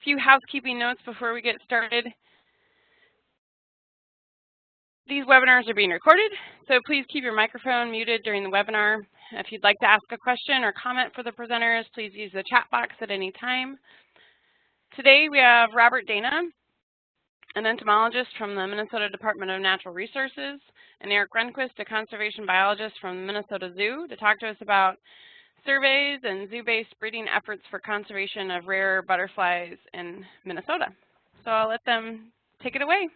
few housekeeping notes before we get started. These webinars are being recorded, so please keep your microphone muted during the webinar. If you'd like to ask a question or comment for the presenters, please use the chat box at any time. Today we have Robert Dana, an entomologist from the Minnesota Department of Natural Resources, and Erik Runquist, a conservation biologist from the Minnesota Zoo, to talk to us about surveys and zoo-based breeding efforts for conservation of rare butterflies in Minnesota. So I'll let them take it away.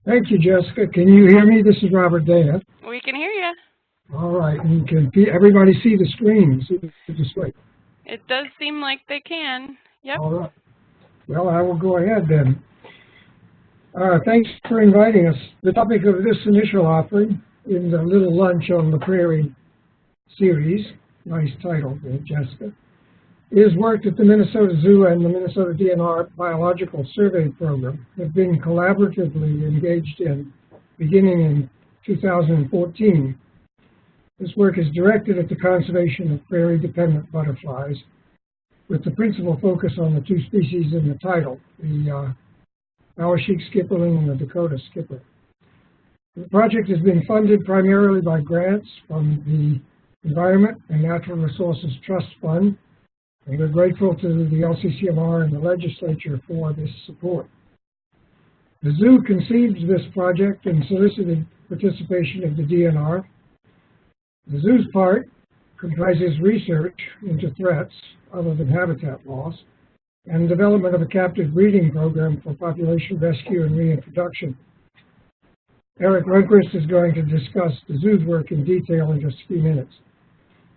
Thank you, Jessica. Can you hear me? This is Robert Dana. We can hear you. All right. And can everybody see the screen? See the display? It does seem like they can. Yep. All right. Well, I will go ahead then. Thanks for inviting us. The topic of this initial offering in the Little Lunch on the Prairie series, nice title, Jessica, is work that the Minnesota Zoo and the Minnesota DNR Biological Survey Program have been collaboratively engaged in beginning in 2014. This work is directed at the conservation of prairie-dependent butterflies, with the principal focus on the two species in the title, the Bower-cheeked skipperling and the Dakota skipper. The project has been funded primarily by grants from the Environment and Natural Resources Trust Fund, and we're grateful to the LCCMR and the legislature for this support. The zoo conceived this project and solicited participation of the DNR. The zoo's part comprises research into threats other than habitat loss and development of a captive breeding program for population rescue and reintroduction. Erik Runquist is going to discuss the zoo's work in detail in just a few minutes.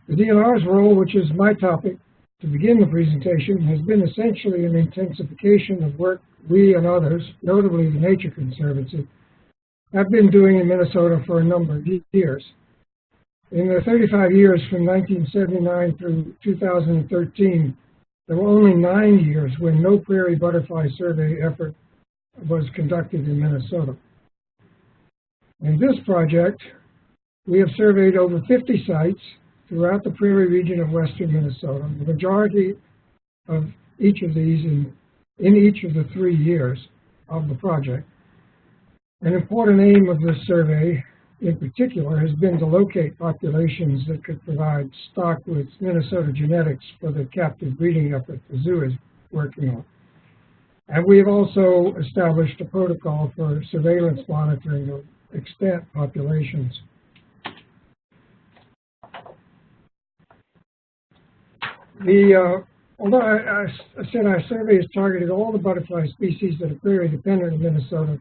The DNR's role, which is my topic to begin the presentation, has been essentially an intensification of work we and others, notably the Nature Conservancy, have been doing in Minnesota for a number of years. In the 35 years from 1979 through 2013, there were only 9 years when no prairie butterfly survey effort was conducted in Minnesota. In this project, we have surveyed over 50 sites throughout the Prairie region of western Minnesota, the majority of each of these in each of the 3 years of the project. An important aim of this survey in particular has been to locate populations that could provide stock with Minnesota genetics for the captive breeding effort the zoo is working on. And we have also established a protocol for surveillance monitoring of extant populations. Although I said our survey has targeted all the butterfly species that are prairie dependent in Minnesota,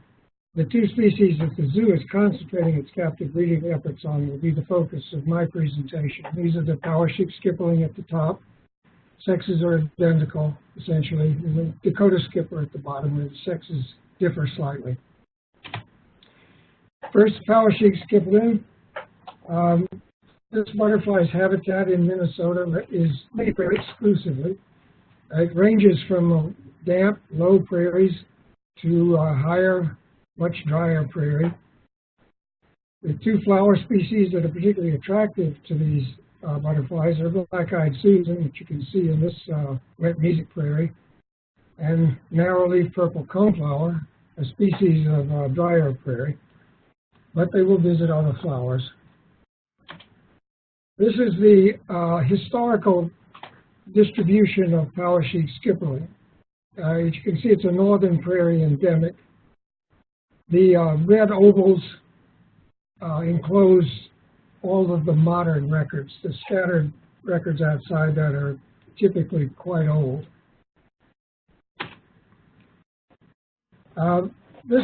the two species that the zoo is concentrating its captive breeding efforts on will be the focus of my presentation. These are the Bower-cheeked skipperling at the top. Sexes are identical, essentially, and the Dakota skipper at the bottom, where the sexes differ slightly. First, Bower-cheeked skipperling. This butterfly's habitat in Minnesota is prairie exclusively. It ranges from damp, low prairies to higher, much drier prairie. The two flower species that are particularly attractive to these butterflies are black-eyed Susan, which you can see in this wet music prairie, and narrow-leaf purple coneflower, a species of drier prairie, but they will visit other flowers. This is the historical distribution of Bower-cheeked skipperling. As you can see, it's a northern prairie endemic. The red ovals enclose all of the modern records, the scattered records outside that are typically quite old. This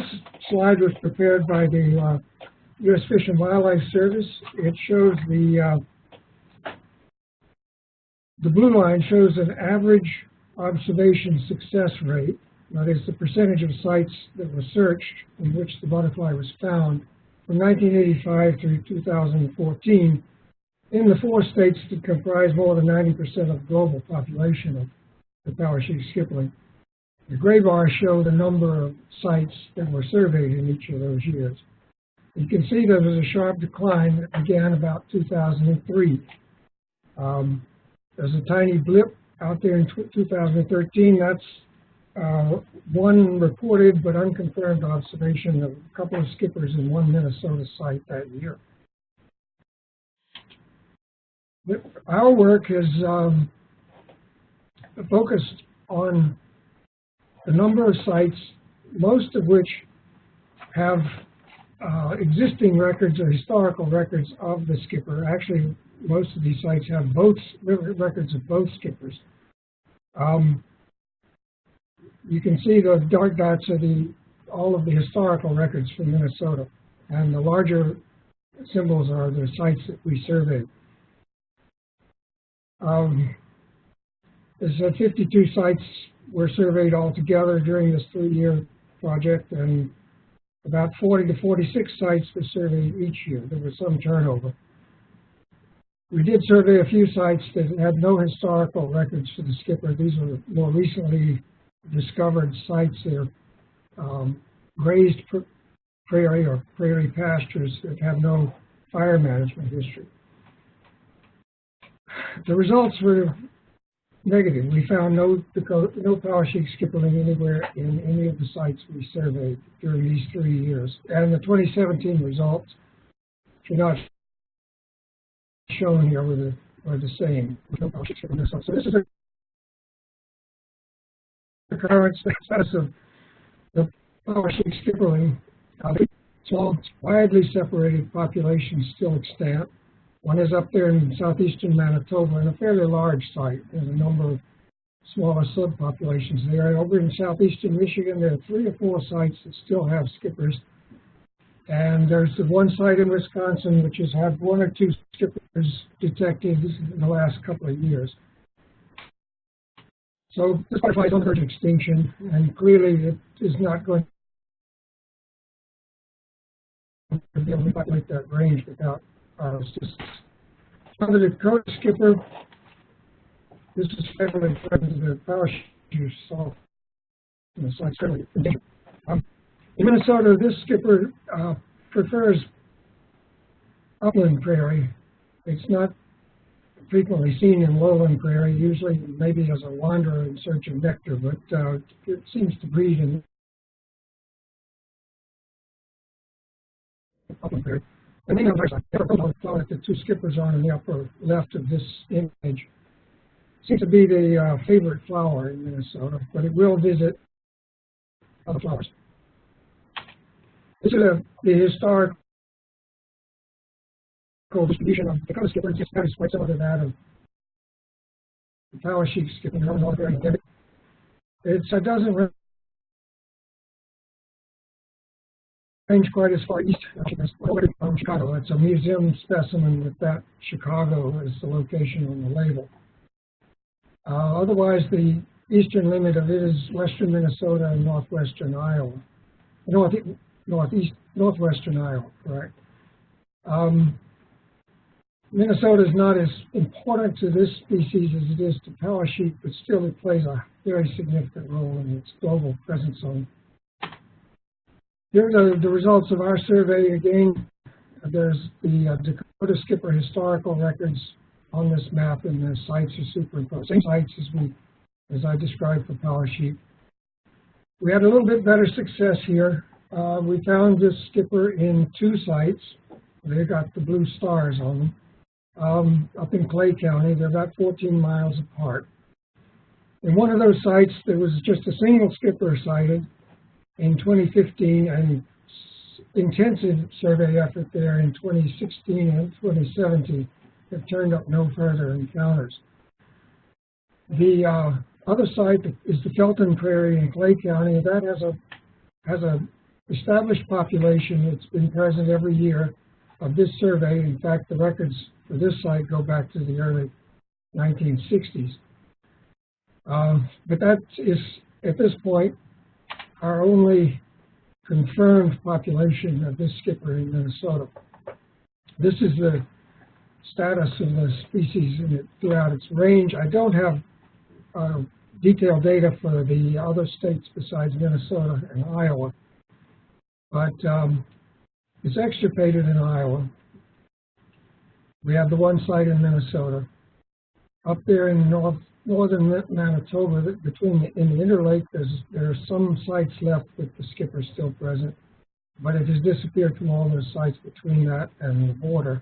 slide was prepared by the U.S. Fish and Wildlife Service. It shows the blue line shows an average observation success rate. That is the percentage of sites that were searched in which the butterfly was found from 1985 through 2014 in the 4 states that comprise more than 90% of the global population of the Bower-cheeked skipperling. The gray bars show the number of sites that were surveyed in each of those years. You can see there was a sharp decline that began about 2003. There's a tiny blip out there in 2013. That's one reported but unconfirmed observation of a couple of skippers in one Minnesota site that year. Our work has focused on the number of sites, most of which have existing records or historical records of the skipper. Actually, most of these sites have both records of both skippers. You can see the dark dots are all of the historical records for Minnesota, and the larger symbols are the sites that we surveyed. There's 52 sites were surveyed altogether during this 3-year project, and about 40 to 46 sites were surveyed each year. There was some turnover. We did survey a few sites that had no historical records for the skipper. These were more recently discovered sites. They're grazed prairie or prairie pastures that have no fire management history. The results were negative. We found no power sheet skipperling anywhere in any of the sites we surveyed during these 3 years. And the 2017 results are not shown here are the same. No power sheet skipperling. So this is the current status of the power sheet skipperling. Small, widely separated populations still extant. One is up there in southeastern Manitoba, and a fairly large site. There's a number of smaller subpopulations there. Over in southeastern Michigan, there are 3 or 4 sites that still have skippers. And there's the one site in Wisconsin which has had 1 or 2 skippers detected in the last couple of years. So this butterfly is on the verge of extinction, and clearly it is not going to be able to populate that range without our assistance. So the Dakota skipper, this is federally threatened to the power sheet salt in the site's federally endangered. In Minnesota, this skipper prefers upland prairie. It's not frequently seen in lowland prairie, usually maybe as a wanderer in search of nectar, but it seems to breed in upland prairie. The name of the flower that the 2 skippers on in the upper left of this image seems to be the favorite flower in Minnesota, but it will visit other flowers. This is the historical distribution of Dakota skipper. It's kind of quite similar to that of the power sheet skipper. It doesn't range quite as far east from Chicago. It's a museum specimen with that Chicago as the location on the label. Otherwise, the eastern limit of it is western Minnesota and northwestern Iowa. Northwestern Iowa, correct. Minnesota is not as important to this species as it is to power sheep, but still it plays a very significant role in its global presence zone. Here are the results of our survey. Again, there's the Dakota skipper historical records on this map, and the sites are superimposed. Same sites as I described for power sheep. We had a little bit better success here. We found this skipper in 2 sites. They got the blue stars on them. Up in Clay County, they're about 14 miles apart. In one of those sites, there was just a single skipper sighted in 2015, and intensive survey effort there in 2016 and 2017 have turned up no further encounters. The other site is the Felton Prairie in Clay County. That has a established population. It's been present every year of this survey. In fact, the records for this site go back to the early 1960s. But that is, at this point, our only confirmed population of this skipper in Minnesota. This is the status of the species throughout its range. I don't have detailed data for the other states besides Minnesota and Iowa, but it's extirpated in Iowa. We have the one site in Minnesota. Up there in northern Manitoba, that in the Interlake, there are some sites left with the skipper still present, but it has disappeared from all those sites between that and the border.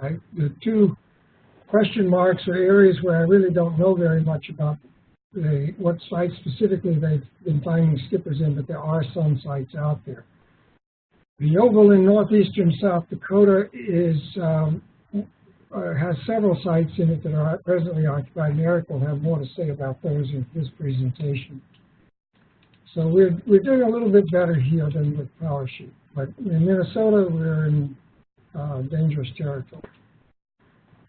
The two question marks are areas where I really don't know very much about what sites specifically they've been finding skippers in, but there are some sites out there. The oval in northeastern South Dakota has several sites in it that are presently occupied, and Erik will have more to say about those in his presentation. So we're doing a little bit better here than with Power Sheep, but in Minnesota we're in dangerous territory.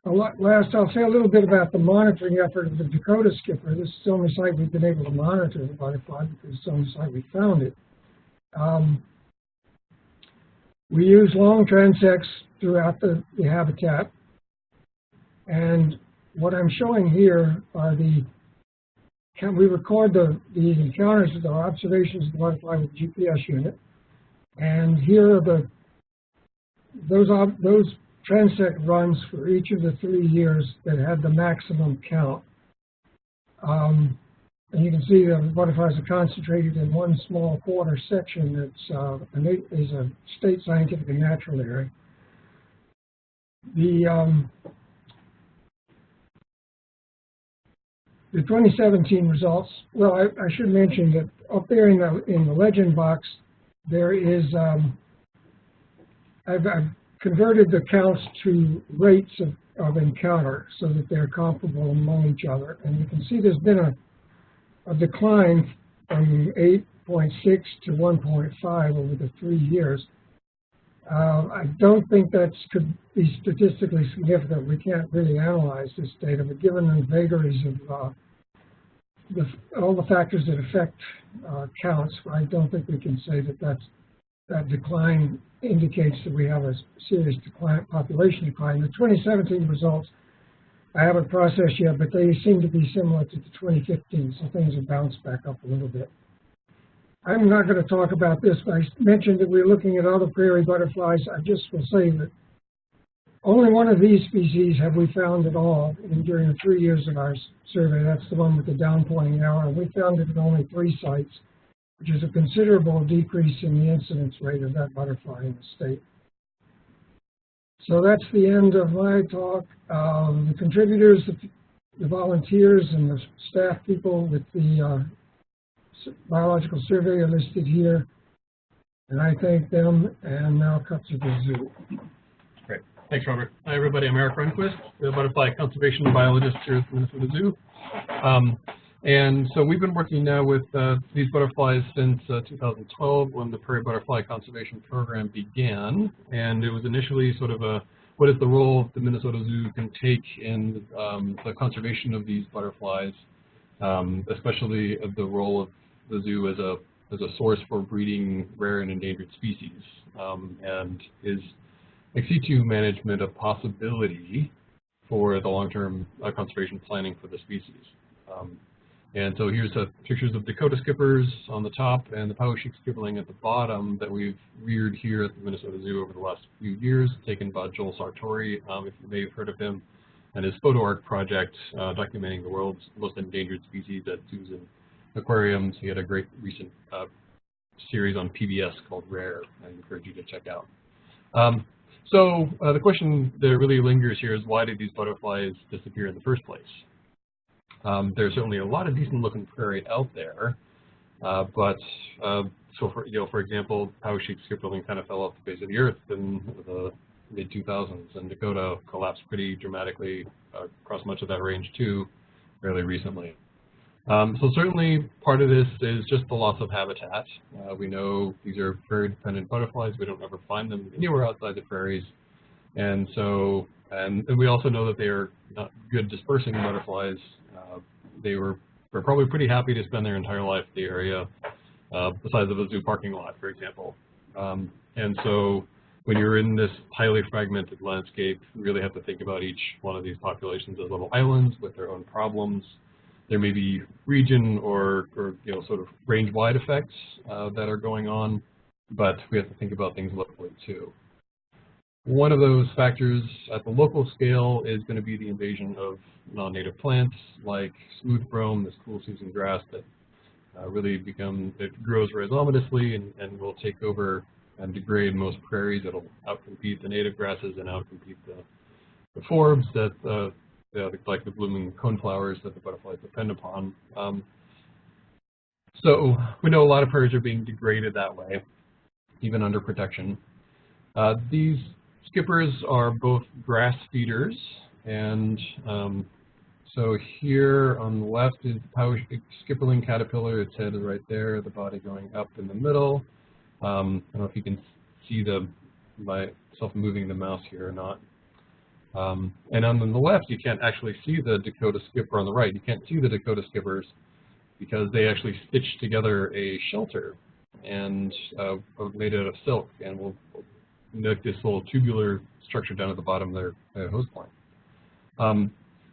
Last, I'll say a little bit about the monitoring effort of the Dakota skipper. This is the only site we've been able to monitor the butterfly because it's the only site we found it. We use long transects throughout the habitat, and what I'm showing here are we record the encounters with our observations of the butterfly with the GPS unit, and here are those transect runs for each of the 3 years that had the maximum count. And you can see the butterflies are concentrated in one small quarter section that is a state scientific and natural area. The 2017 results, well, I should mention that up there in the legend box, there is, I've converted the counts to rates of encounter so that they're comparable among each other. And you can see there's been a decline from 8.6 to 1.5 over the 3 years. I don't think that could be statistically significant. We can't really analyze this data, but given the vagaries of all the factors that affect counts, I don't think we can say that decline indicates that we have a serious population decline. The 2017 results I haven't processed yet, but they seem to be similar to the 2015, so things have bounced back up a little bit. I'm not going to talk about this, but I mentioned that we're looking at other prairie butterflies. I just will say that only one of these species have we found at all during the 3 years of our survey. That's the one with the down pointing arrow. And we found it in only 3 sites, which is a considerable decrease in the incidence rate of that butterfly in the state. So that's the end of my talk. The contributors, the volunteers, and the staff people with the biological survey are listed here. And I thank them, and now cut to the zoo. Great. Thanks, Robert. Hi, everybody. I'm Erik Runquist, the butterfly conservation biologist here at the Minnesota Zoo. And so we've been working now with these butterflies since 2012, when the Prairie Butterfly Conservation Program began. And it was initially sort of what is the role the Minnesota Zoo can take in the conservation of these butterflies, especially the role of the zoo as a source for breeding rare and endangered species, and is ex situ management a possibility for the long-term conservation planning for the species. And so here's pictures of Dakota skippers on the top and the Power Sheep skipperling at the bottom that we've reared here at the Minnesota Zoo over the last few years, taken by Joel Sartori, if you may have heard of him, and his PhotoArk project documenting the world's most endangered species at zoos and aquariums. He had a great recent series on PBS called Rare I encourage you to check out. So the question that really lingers here is, why did these butterflies disappear in the first place? There's certainly a lot of decent-looking prairie out there, but so for example, Power Sheep skipperling kind of fell off the face of the earth in the mid-2000s, and Dakota collapsed pretty dramatically across much of that range too, fairly recently. So certainly part of this is just the loss of habitat. We know these are prairie-dependent butterflies. We don't ever find them anywhere outside the prairies, and so and we also know that they are not good dispersing butterflies. They were probably pretty happy to spend their entire life in the area, the size of a zoo parking lot, for example. And so when you're in this highly fragmented landscape, you really have to think about each one of these populations as little islands with their own problems. There may be region or sort of range-wide effects that are going on, but we have to think about things locally too. One of those factors at the local scale is going to be the invasion of non-native plants like smooth brome, this cool season grass that it grows rhizomatously and will take over and degrade most prairies. It'll outcompete the native grasses and outcompete the forbs that like the blooming coneflowers that the butterflies depend upon. So we know a lot of prairies are being degraded that way, even under protection. These skippers are both grass feeders, and so here on the left is the skipperling caterpillar. Its head is right there, the body going up in the middle. I don't know if you can see myself moving the mouse here or not. And on the left, you can't actually see the Dakota skipper. On the right, you can't see the Dakota skippers because they actually stitch together a shelter and made out of silk, and will make this little tubular structure down at the bottom of their host plant.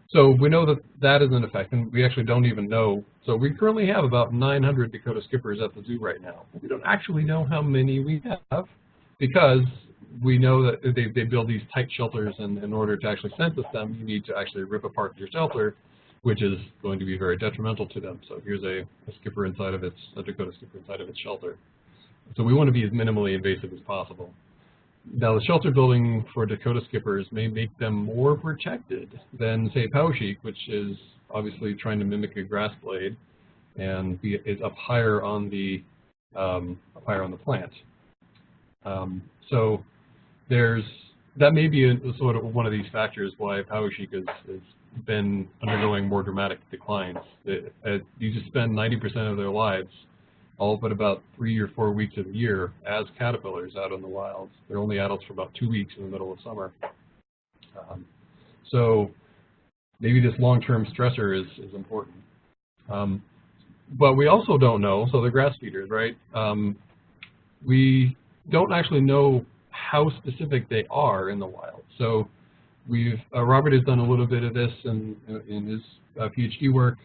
So we know that is an effect, and we actually don't even know. So we currently have about 900 Dakota skippers at the zoo right now. We don't actually know how many we have because we know that they build these tight shelters, and in order to actually census them, you need to actually rip apart your shelter, which is going to be very detrimental to them. So here's a Dakota skipper inside of its shelter. So we want to be as minimally invasive as possible. Now, the shelter building for Dakota skippers may make them more protected than, say, powesheik, which is obviously trying to mimic a grass blade and is up higher on the plant. So that may be sort of one of these factors why powesheik has been undergoing more dramatic declines. These just spend 90% of their lives, all but about 3 or 4 weeks of the year, as caterpillars out in the wilds. They're only adults for about 2 weeks in the middle of summer. So maybe this long-term stressor is important. But we also don't know, so they're grass feeders, right? We don't actually know how specific they are in the wild. So Robert has done a little bit of this in his PhD work.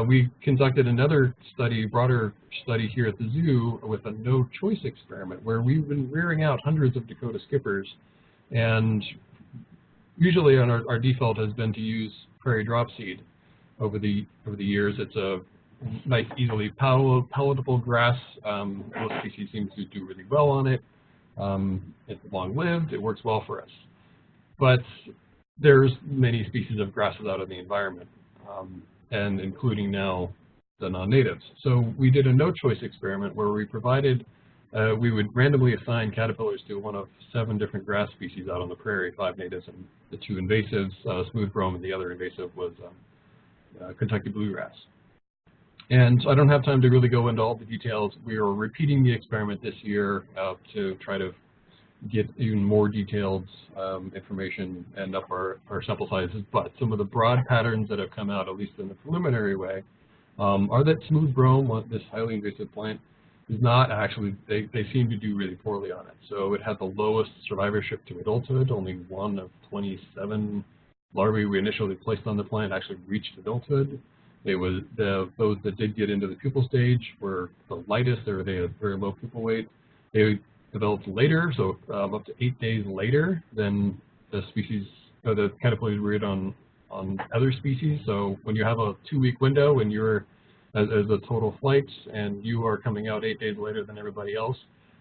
We conducted another study, broader study here at the zoo with a no-choice experiment where we've been rearing out hundreds of Dakota skippers, and usually our default has been to use prairie drop seed over the years. It's a nice, easily palatable grass. Most species seem to do really well on it. It's long-lived. It works well for us. But there's many species of grasses out in the environment, and including now the non-natives. So we did a no-choice experiment where we would randomly assign caterpillars to one of 7 different grass species out on the prairie, 5 natives and the 2 invasives, smooth brome, and the other invasive was Kentucky bluegrass. And so I don't have time to really go into all the details. We are repeating the experiment this year to try to get even more detailed information and up our sample sizes. But some of the broad patterns that have come out, at least in the preliminary way, are that smooth brome, this highly invasive plant, is not actually, they seem to do really poorly on it. So it had the lowest survivorship to adulthood. Only 1 of 27 larvae we initially placed on the plant actually reached adulthood. Those that did get into the pupal stage were the lightest, or they had very low pupal weight. They developed later, so up to 8 days later than the species, or the caterpillars reared on other species. So when you have a 2-week window and you're as a total flight and you are coming out 8 days later than everybody else,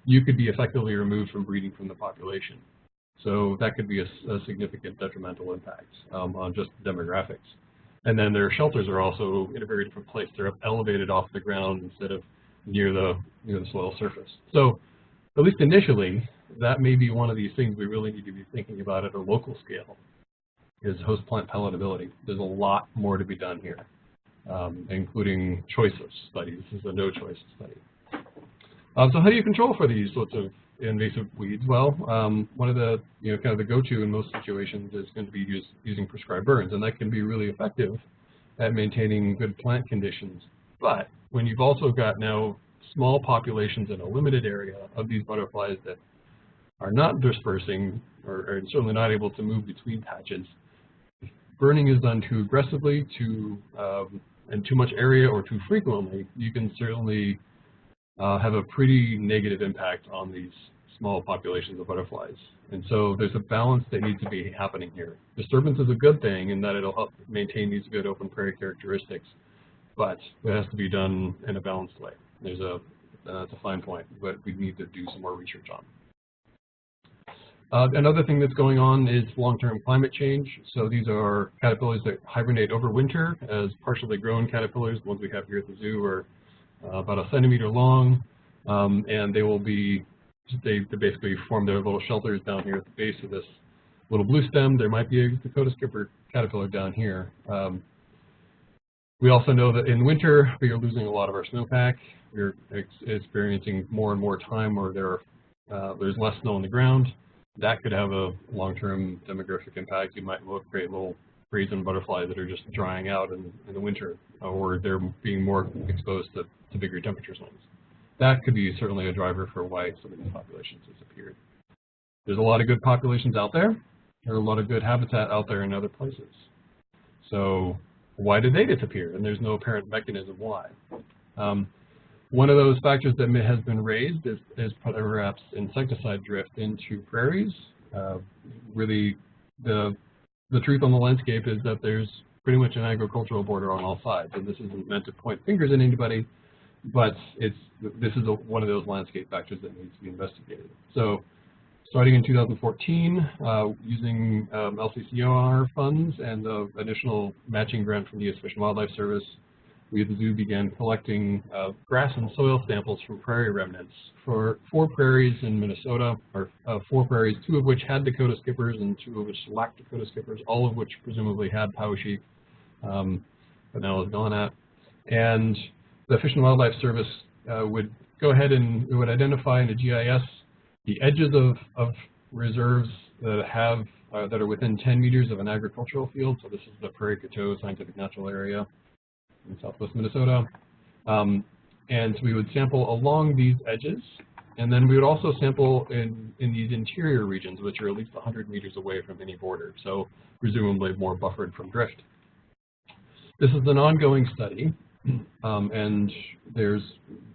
you could be effectively removed from breeding from the population. So that could be a significant detrimental impact on just demographics. And then their shelters are also in a very different place. They're elevated off the ground instead of near the soil surface. So at least initially, that may be one of these things we really need to be thinking about at a local scale, is host plant palatability. There's a lot more to be done here, including choice of studies. This is a no-choice study. So how do you control for these sorts of invasive weeds? Well, one of the kind of the go-to in most situations is going to be using prescribed burns, and that can be really effective at maintaining good plant conditions. But when you've also got now small populations in a limited area of these butterflies that are not dispersing or certainly not able to move between patches, burning is done too aggressively, in too much area or too frequently, you can certainly have a pretty negative impact on these small populations of butterflies. And so there's a balance that needs to be happening here. Disturbance is a good thing in that it'll help maintain these good open prairie characteristics, but it has to be done in a balanced way. That's a fine point, but we need to do some more research on. Another thing that's going on is long-term climate change. So these are caterpillars that hibernate over winter as partially grown caterpillars. The ones we have here at the zoo are about 1 centimeter long, and they basically form their little shelters down here at the base of this little blue stem. There might be a Dakota skipper caterpillar down here. We also know that in winter we are losing a lot of our snowpack. We're experiencing more and more time where there's less snow on the ground. That could have a long-term demographic impact. You might create little brazen butterflies that are just drying out in the winter, or they're being more exposed to bigger temperature swings. That could be certainly a driver for why some of these populations disappeared. There's a lot of good populations out there. There are a lot of good habitat out there in other places. So why did they disappear? And there's no apparent mechanism why. One of those factors that has been raised is perhaps insecticide drift into prairies. Really, the truth on the landscape is that there's pretty much an agricultural border on all sides, and this isn't meant to point fingers at anybody, but this is one of those landscape factors that needs to be investigated. So, starting in 2014, using LCCOR funds and the additional matching grant from the U.S. Fish and Wildlife Service, we at the zoo began collecting grass and soil samples from prairie remnants for 4 prairies in Minnesota, or 4 prairies, 2 of which had Dakota skippers and 2 of which lacked Dakota skippers, all of which presumably had Powesheep, but now is gone at. And the Fish and Wildlife Service would go ahead and it would identify in the GIS the edges of reserves that are within 10 meters of an agricultural field. So this is the Prairie Coteau Scientific Natural Area in southwest Minnesota. And so we would sample along these edges, and then we would also sample in these interior regions, which are at least 100 meters away from any border, so presumably more buffered from drift. This is an ongoing study, and there's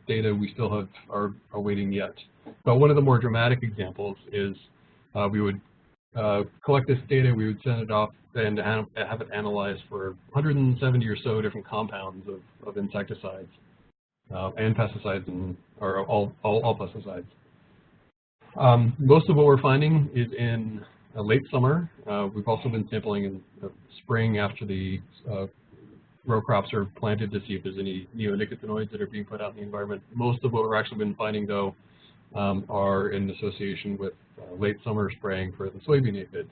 data we still are awaiting yet. But one of the more dramatic examples is we would collect this data, we would send it off and have it analyzed for 170 or so different compounds of insecticides and pesticides, or all pesticides. Most of what we're finding is in late summer. We've also been sampling in the spring after the row crops are planted to see if there's any neonicotinoids that are being put out in the environment. Most of what we're actually been finding, though, are in association with late summer spraying for the soybean aphid,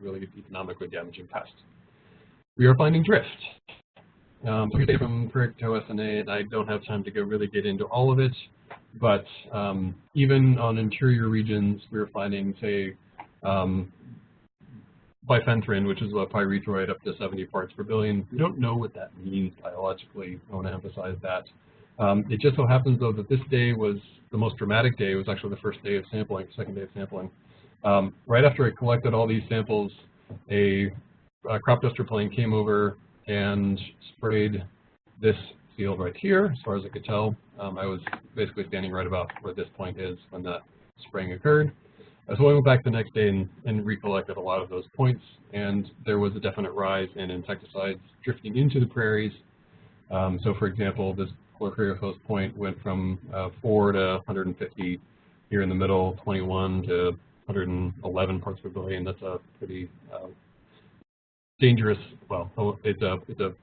really economically damaging pest. We are finding drift. From Prairie Coteau SNA, and I don't have time to really get into all of it, but even on interior regions, we're finding, say, bifenthrin, which is a pyrethroid up to 70 parts per billion. We don't know what that means biologically. I want to emphasize that. It just so happens, though, that this day was the most dramatic day. It was actually the first day of sampling, second day of sampling. Right after I collected all these samples, a crop duster plane came over and sprayed this field right here, as far as I could tell. I was basically standing right about where this point is when that spraying occurred. So I went back the next day and recollected a lot of those points, and there was a definite rise in insecticides drifting into the prairies. So for example, this chlorpyrifos point went from 4 to 150 here in the middle, 21 to 111 parts per billion. That's a pretty dangerous, well, it's an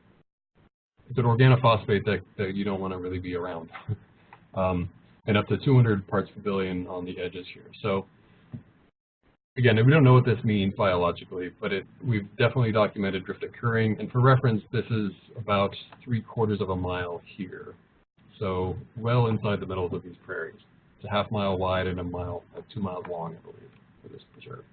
organophosphate that you don't want to really be around. And up to 200 parts per billion on the edges here. So again, we don't know what this means biologically, but we've definitely documented drift occurring. And for reference, this is about 3/4 of a mile here. So well inside the middle of these prairies. It's a half mile wide and 2 miles long, I believe, for this preserve.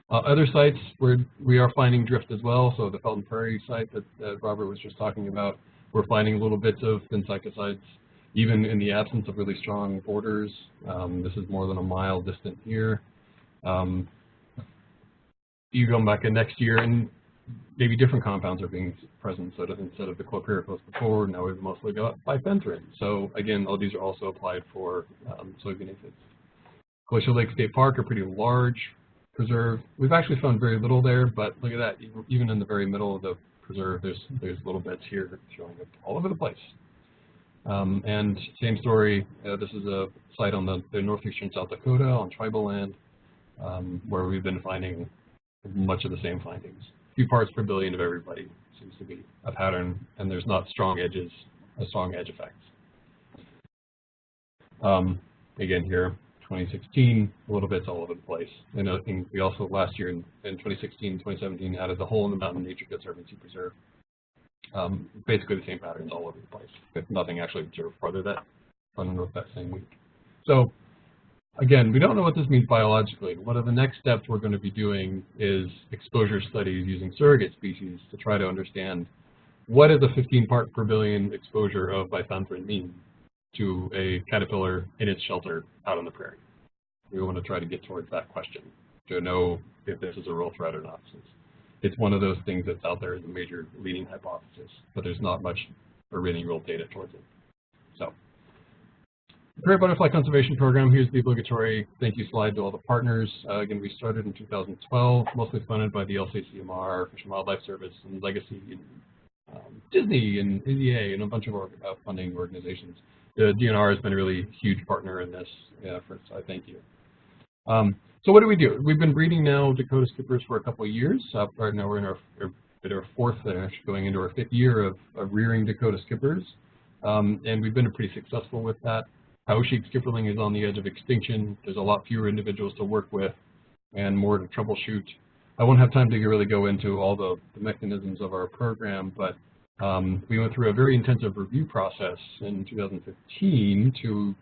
Other sites where we are finding drift as well, so the Felton Prairie site that Robert was just talking about, we're finding little bits of insecticides, even in the absence of really strong borders. This is more than a mile distant here. You go back in next year, and maybe different compounds are being present. So instead of the chlorpyrifos before, now we've mostly got bifenthrin. So again, all these are also applied for soybean aphids. Glacial Lake State Park, a pretty large preserve. We've actually found very little there, but look at that. Even in the very middle of the preserve, there's little bits here showing up all over the place. And same story, this is a site on the northeastern South Dakota on tribal land, where we've been finding much of the same findings. A few parts per billion of everybody seems to be a pattern, and there's not strong edge effects. Again here, 2016, a little bits all over the place. And we also last year in 2016, 2017 added the Hole in the Mountain Nature Conservancy Preserve. Basically the same patterns all over the place, but nothing actually observed farther north that same week. So again, we don't know what this means biologically. One of the next steps we're going to be doing is exposure studies using surrogate species to try to understand what does a 15 part per billion exposure of bifenthrin mean to a caterpillar in its shelter out on the prairie. We want to try to get towards that question to know if this is a real threat or not. Since it's one of those things that's out there as a major leading hypothesis, but there's not much or any real data towards it. So, the Prairie Butterfly Conservation Program, here's the obligatory thank you slide to all the partners. Again, we started in 2012, mostly funded by the LCCMR, Fish and Wildlife Service, and Legacy, and Disney, and NDA, and a bunch of funding organizations. The DNR has been a really huge partner in this effort, so I thank you. So what do we do? We've been breeding now Dakota skippers for a couple of years. Right now we're in our fourth, going into our fifth year of rearing Dakota skippers, and we've been pretty successful with that. Powesheik skipperling is on the edge of extinction. There's a lot fewer individuals to work with and more to troubleshoot. I won't have time to really go into all the mechanisms of our program, but we went through a very intensive review process in 2015 to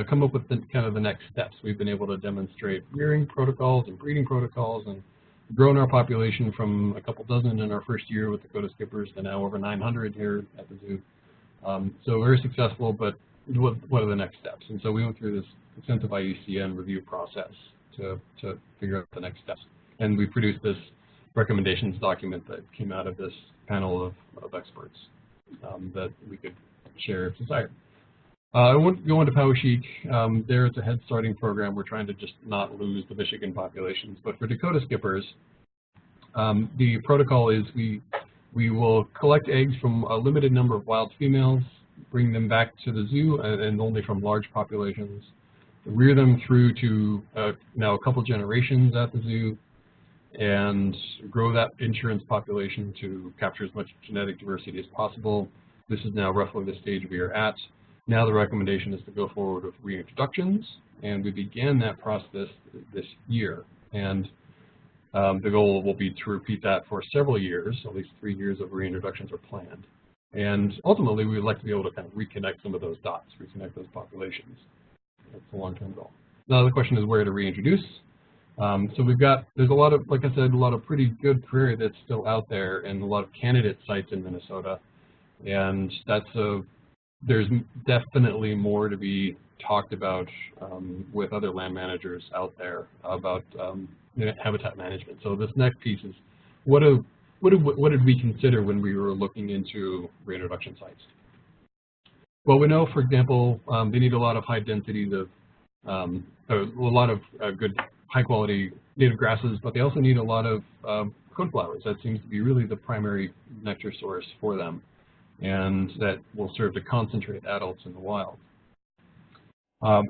come up with kind of the next steps. We've been able to demonstrate rearing protocols and breeding protocols and grown our population from a couple dozen in our first year with Dakota skippers to now over 900 here at the zoo. So very successful, but what are the next steps? And so we went through this extensive IUCN review process to figure out the next steps. And we produced this recommendations document that came out of this panel of experts that we could share if desired. I won't go into Powesheik. There it's a head starting program. We're trying to just not lose the Michigan populations. But for Dakota skippers, the protocol is we will collect eggs from a limited number of wild females, bring them back to the zoo, and only from large populations, rear them through to now a couple generations at the zoo, and grow that insurance population to capture as much genetic diversity as possible. This is now roughly the stage we are at. Now the recommendation is to go forward with reintroductions, and we began that process this year. And the goal will be to repeat that for several years. At least 3 years of reintroductions are planned. And ultimately, we would like to be able to kind of reconnect some of those dots, reconnect those populations. That's the long-term goal. Now the question is where to reintroduce. So there's a lot of, like I said, a lot of pretty good prairie that's still out there, and a lot of candidate sites in Minnesota. And there's definitely more to be talked about with other land managers out there about habitat management. So this next piece is what did we consider when we were looking into reintroduction sites? Well, we know, for example, they need a lot of high densities of, a lot of good high quality native grasses, but they also need a lot of coneflowers. That seems to be really the primary nectar source for them, and that will serve to concentrate adults in the wild.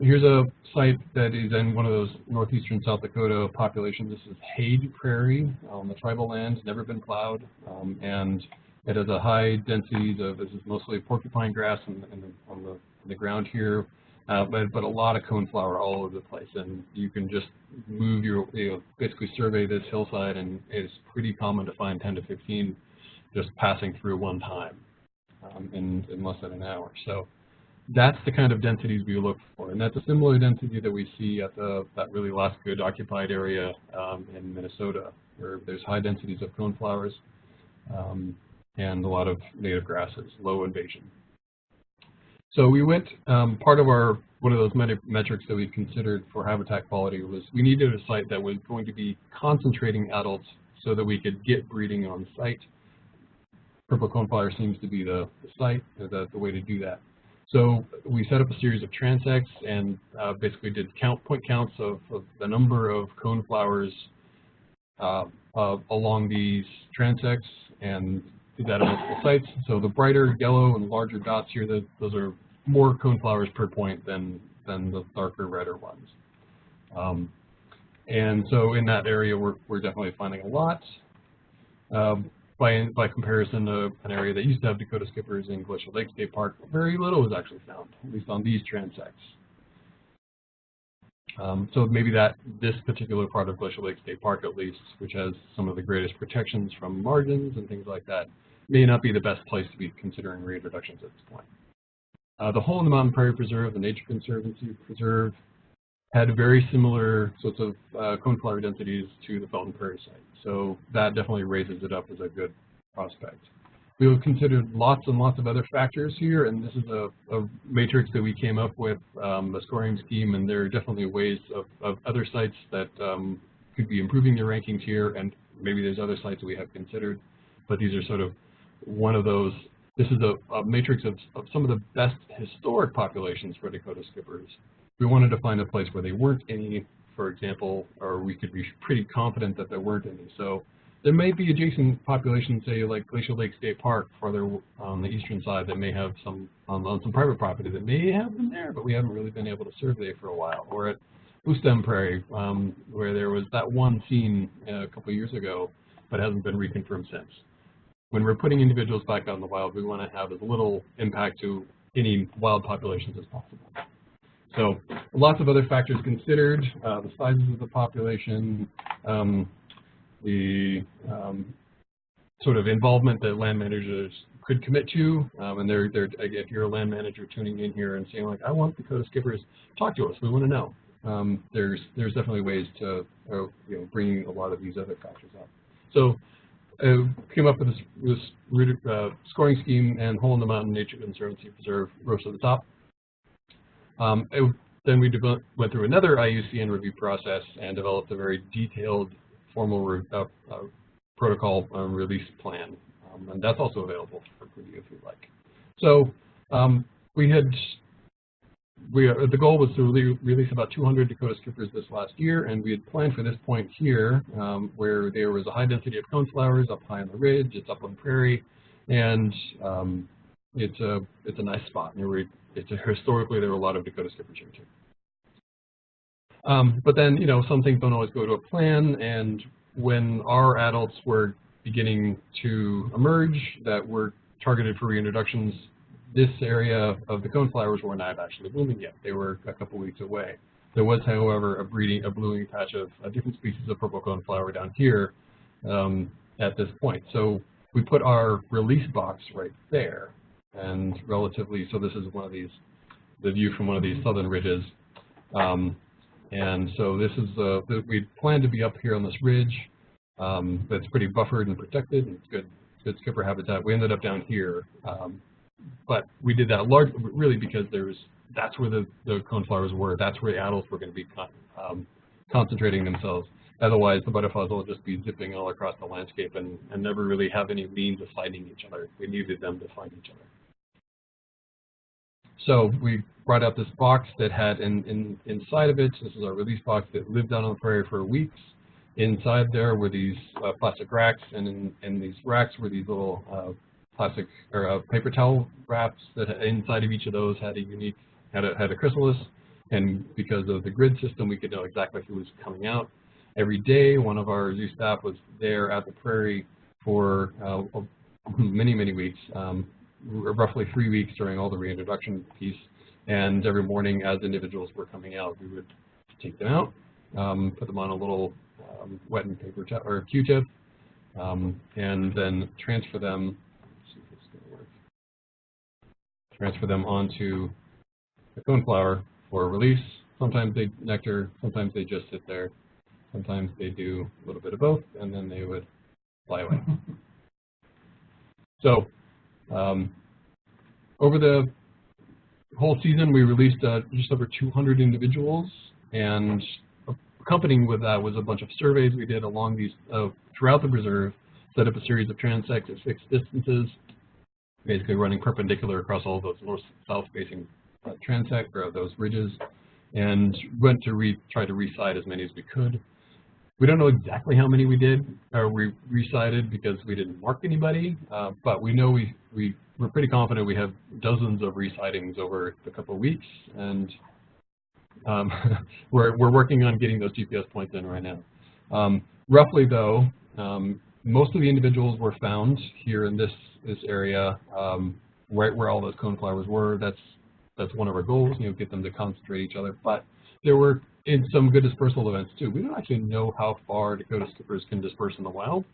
Here's a site that is in one of those northeastern South Dakota populations. This is Haid Prairie on the tribal land, never been plowed, and it has a high density of, this is mostly porcupine grass on the ground here, but a lot of coneflower all over the place. And you can just move basically survey this hillside, and it's pretty common to find 10 to 15 just passing through one time in less than an hour. So that's the kind of densities we look for, and that's a similar density that we see at that really last good occupied area in Minnesota, where there's high densities of coneflowers and a lot of native grasses, low invasion. So we went, part of one of those metrics that we considered for habitat quality was we needed a site that was going to be concentrating adults so that we could get breeding on site. Purple coneflower seems to be the site, the way to do that. So we set up a series of transects and basically did point counts of the number of coneflowers along these transects, and did that at multiple sites. So the brighter yellow and larger dots here, those are more coneflowers per point than the darker redder ones. And so in that area, we're definitely finding a lot. By comparison to an area that used to have Dakota skippers in Glacial Lake State Park, very little was actually found, at least on these transects. So maybe this particular part of Glacial Lake State Park, at least, which has some of the greatest protections from margins and things like that, may not be the best place to be considering reintroductions at this point. The Hole in the Mountain Prairie Preserve, the Nature Conservancy Preserve, had very similar sorts of coneflower densities to the Felton Prairie site. So that definitely raises it up as a good prospect. We have considered lots and lots of other factors here, and this is a matrix that we came up with, a scoring scheme, and there are definitely ways of other sites that could be improving their rankings here, and maybe there's other sites that we have considered, but these are sort of one of those. This is a matrix of some of the best historic populations for Dakota skippers. We wanted to find a place where there weren't any, for example, or we could be pretty confident that there weren't any. So there may be adjacent populations, say like Glacial Lake State Park, further on the eastern side, that may have some, on some private property that may have them there, but we haven't really been able to survey for a while. Or at Ustem Prairie, where there was that one seen a couple of years ago, but hasn't been reconfirmed since. When we're putting individuals back out in the wild, we want to have as little impact to any wild populations as possible. So lots of other factors considered, the sizes of the population, the sort of involvement that land managers could commit to, and if you're a land manager tuning in here and saying like, I want Dakota skippers, talk to us, we want to know. There's definitely ways to bring a lot of these other factors up. So came up with this scoring scheme, and Hole in the Mountain Nature Conservancy Preserve rose to the top. Then we went through another IUCN review process and developed a very detailed formal protocol release plan, and that's also available for review if you'd like. So the goal was to release about 200 Dakota skippers this last year, and we had planned for this point here, where there was a high density of coneflowers up high on the ridge. It's up on Prairie, and it's a nice spot. Historically, there were a lot of Dakota skippers here too. But then, some things don't always go to a plan, and when our adults were beginning to emerge that were targeted for reintroductions, this area of the coneflowers were not actually blooming yet. They were a couple weeks away. There was, however, a blooming patch of a different species of purple coneflower down here at this point. So we put our release box right there, and relatively, so this is one of these, the view from one of these southern ridges. And so this is, we plan to be up here on this ridge. That's pretty buffered and protected, and it's good skipper habitat. We ended up down here, but we did that really because that's where the coneflowers were. That's where the adults were going to be concentrating themselves. Otherwise, the butterflies will just be zipping all across the landscape and never really have any means of finding each other. We needed them to find each other. So we brought out this box that had inside of it, this is our release box that lived out on the prairie for weeks. Inside there were these plastic racks, and in these racks were these little plastic or paper towel wraps that inside of each of those had a chrysalis, and because of the grid system, we could know exactly who was coming out. Every day, one of our zoo staff was there at the prairie for many, many weeks, roughly 3 weeks during all the reintroduction piece. And every morning, as individuals were coming out, we would take them out, put them on a little wet paper or Q-tip, and then transfer them. Let's see if it's going to work. Transfer them onto the coneflower for release. Sometimes they nectar, sometimes they just sit there. Sometimes they do a little bit of both, and then they would fly away. So over the whole season, we released just over 200 individuals, and accompanying with that was a bunch of surveys we did along these throughout the preserve, set up a series of transects at fixed distances, basically running perpendicular across all those north-south facing transect or those ridges, and went to try to reside as many as we could. We don't know exactly how many we did, or we resited because we didn't mark anybody, but we know we're pretty confident we have dozens of resightings over a couple of weeks, and we're working on getting those GPS points in right now. Roughly though, most of the individuals were found here in this area, right where all those coneflowers were. That's one of our goals, get them to concentrate each other. But there were some good dispersal events too. We don't actually know how far Dakota skippers can disperse in the wild,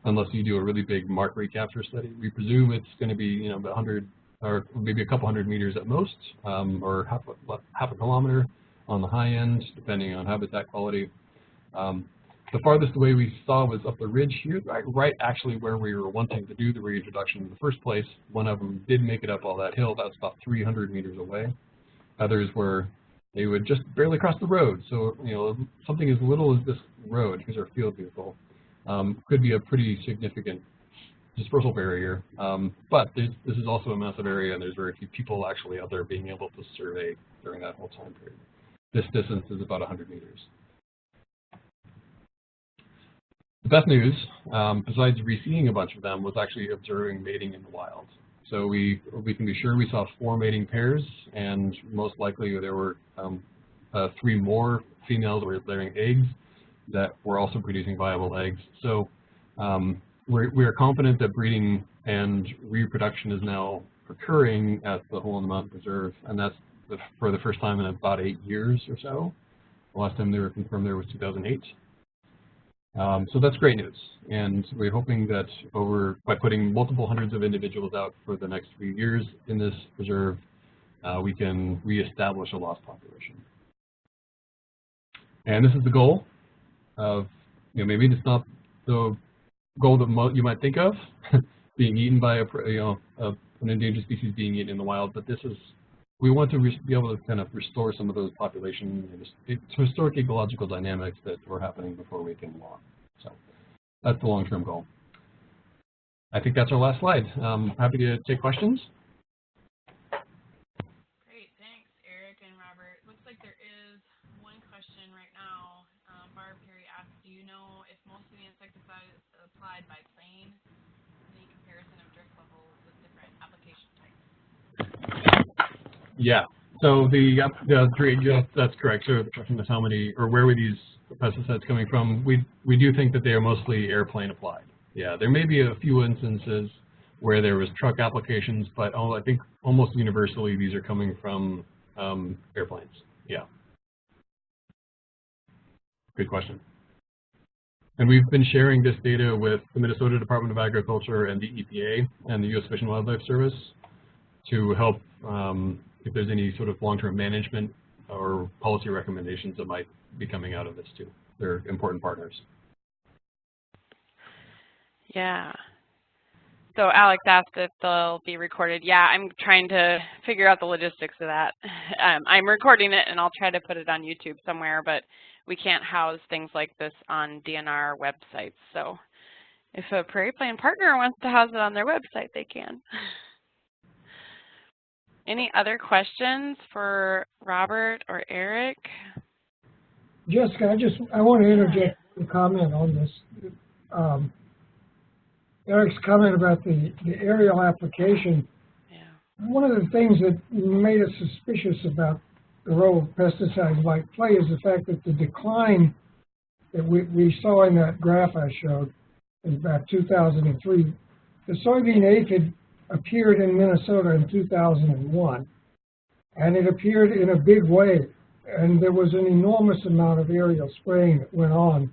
unless you do a really big mark recapture study. We presume it's going to be about 100 or maybe a couple hundred meters at most, or half a kilometer on the high end, depending on habitat quality. The farthest away we saw was up the ridge here, right actually where we were wanting to do the reintroduction in the first place. One of them did make it up all that hill. That was about 300 meters away. Others were, they would just barely cross the road. So, something as little as this road, here's our field vehicle, could be a pretty significant dispersal barrier. But this is also a massive area, and there's very few people actually out there being able to survey during that whole time period. This distance is about 100 meters. The best news, besides re-seeing a bunch of them, was actually observing mating in the wild. So we can be sure we saw 4 mating pairs, and most likely there were 3 more females that were laying eggs that were also producing viable eggs. So we are confident that breeding and reproduction is now occurring at the Hole in the Mountain Preserve, and that's for the first time in about 8 years or so. The last time they were confirmed there was 2008. So that's great news, and we're hoping that by putting multiple hundreds of individuals out for the next few years in this preserve, we can reestablish a lost population. And this is the goal of, maybe it's not the goal that you might think of, being eaten by an endangered species being eaten in the wild, but this is, we want to be able to kind of restore some of those population and historic ecological dynamics that were happening before we came along. So that's the long-term goal. I think that's our last slide. Happy to take questions. Great, thanks, Erik and Robert. Looks like there is one question right now. Barb Perry asks, do you know if most of the insecticide is applied by plane? Any comparison of drift levels with different application types? Yeah. So that's correct. So the question is how many, or where were these pesticides coming from? We do think that they are mostly airplane applied. Yeah, there may be a few instances where there was truck applications, but I think almost universally these are coming from airplanes. Yeah. Good question. And we've been sharing this data with the Minnesota Department of Agriculture and the EPA and the U.S. Fish and Wildlife Service to help if there's any sort of long-term management or policy recommendations that might be coming out of this too. They're important partners. Yeah. So Alex asked if they'll be recorded. Yeah, I'm trying to figure out the logistics of that. I'm recording it, and I'll try to put it on YouTube somewhere, but we can't house things like this on DNR websites. So if a Prairie Plan partner wants to house it on their website, they can. Any other questions for Robert or Erik? Jessica, I want to interject a comment on this. Erik's comment about the aerial application. Yeah. One of the things that made us suspicious about the role pesticides might play is the fact that the decline that we saw in that graph I showed in about 2003, the soybean aphid appeared in Minnesota in 2001, and it appeared in a big way, and there was an enormous amount of aerial spraying that went on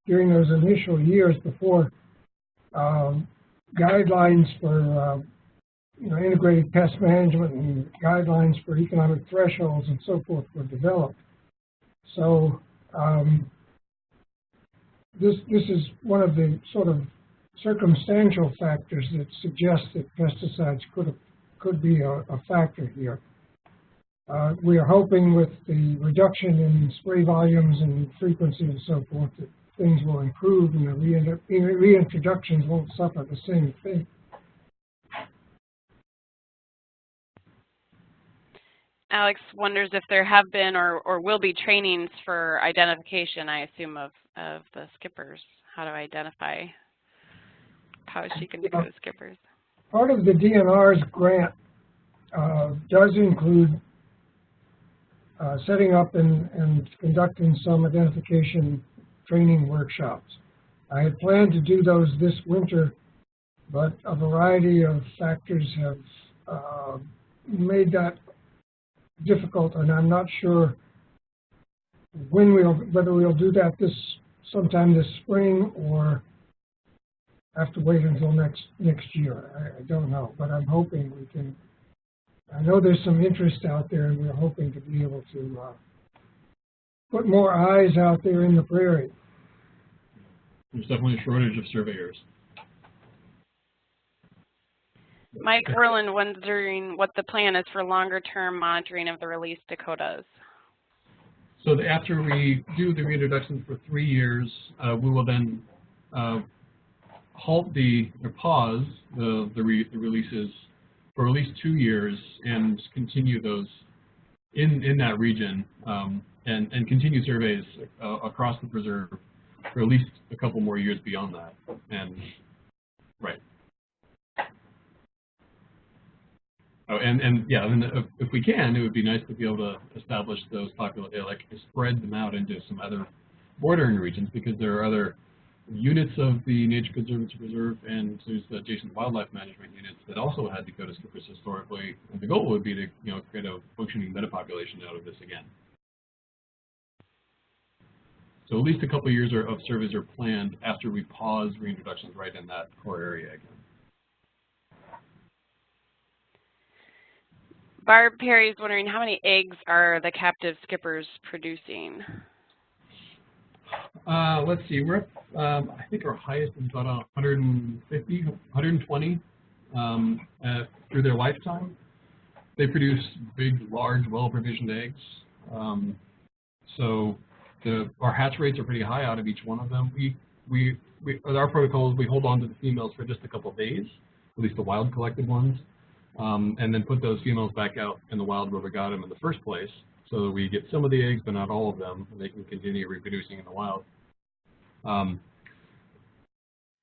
during those initial years before guidelines for integrated pest management and guidelines for economic thresholds and so forth were developed. So this is one of the sort of circumstantial factors that suggest that pesticides could be a factor here. We are hoping with the reduction in spray volumes and frequency and so forth that things will improve and the reintroductions won't suffer the same fate. Alex wonders if there have been or will be trainings for identification, I assume, of the skippers, how to identify how she can decode skippers. Part of the DNR's grant does include setting up and conducting some identification training workshops. I had planned to do those this winter, but a variety of factors have made that difficult, and I'm not sure whether we'll do that sometime this spring or have to wait until next year. I don't know, but I'm hoping we can. I know there's some interest out there, and we're hoping to be able to put more eyes out there in the prairie. There's definitely a shortage of surveyors. Mike Erland wondering what the plan is for longer-term monitoring of the released Dakotas. So after we do the reintroductions for 3 years, we will then halt or pause the releases for at least 2 years and continue those in that region and continue surveys across the preserve for at least a couple more years beyond that. And right. Oh, and yeah, and if we can, it would be nice to be able to establish those spread them out into some other bordering regions, because there are other units of the Nature Conservancy Reserve and there's the adjacent wildlife management units that also had Dakota skippers historically. And the goal would be to create a functioning metapopulation out of this again. So at least a couple of years of surveys are planned after we pause reintroductions right in that core area again. Barb Perry is wondering how many eggs are the captive skippers producing? Let's see, we're I think our highest is about 150, 120 through their lifetime. They produce big, large, well-provisioned eggs. So our hatch rates are pretty high out of each one of them. Our protocol is we hold on to the females for just a couple of days, at least the wild collected ones. And then put those females back out in the wild where we got them in the first place, so that we get some of the eggs, but not all of them, and they can continue reproducing in the wild.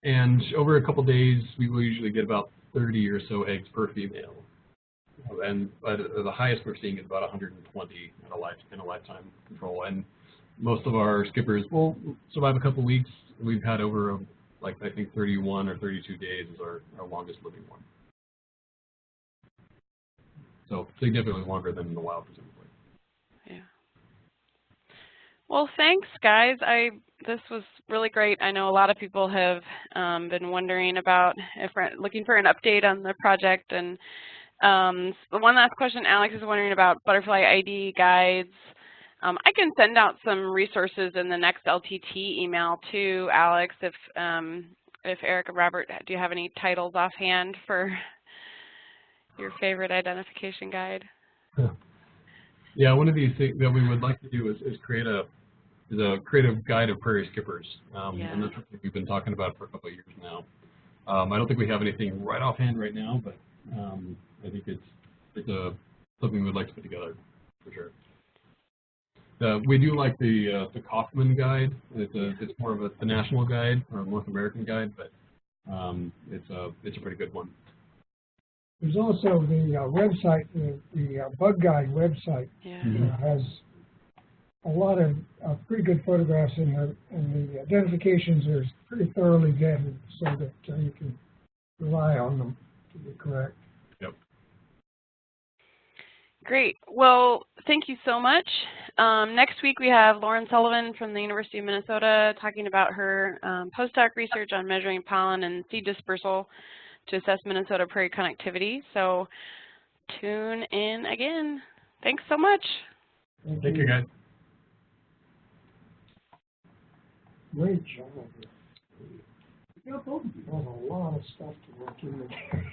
And over a couple of days, we will usually get about 30 or so eggs per female. And the highest we're seeing is about 120 in a lifetime control. And most of our skippers will survive a couple of weeks. We've had over, I think 31 or 32 days is our longest living one. So significantly longer than in the wild, presumably. Yeah. Well, thanks, guys. This was really great. I know a lot of people have been wondering about, looking for an update on the project. And one last question, Alex is wondering about butterfly ID guides. I can send out some resources in the next LTT email too, Alex. If Erik and Robert, do you have any titles offhand for your favorite identification guide? Yeah, one of these things that we would like to do is create a creative guide of prairie skippers, and that's what we've been talking about for a couple of years now. I don't think we have anything right offhand right now, but I think it's something we'd like to put together for sure. We do like the Kaufman guide. It's more of the national guide or a North American guide, but it's a pretty good one. There's also the website, the Bug Guide website, has a lot of pretty good photographs, and the identifications are pretty thoroughly vetted so that you can rely on them to be correct. Yep. Great. Well, thank you so much. Next week we have Lauren Sullivan from the University of Minnesota talking about her postdoc research on measuring pollen and seed dispersal to assess Minnesota prairie connectivity. So tune in again. Thanks so much. Thank you, guys. Great job. There's a lot of stuff to work in there.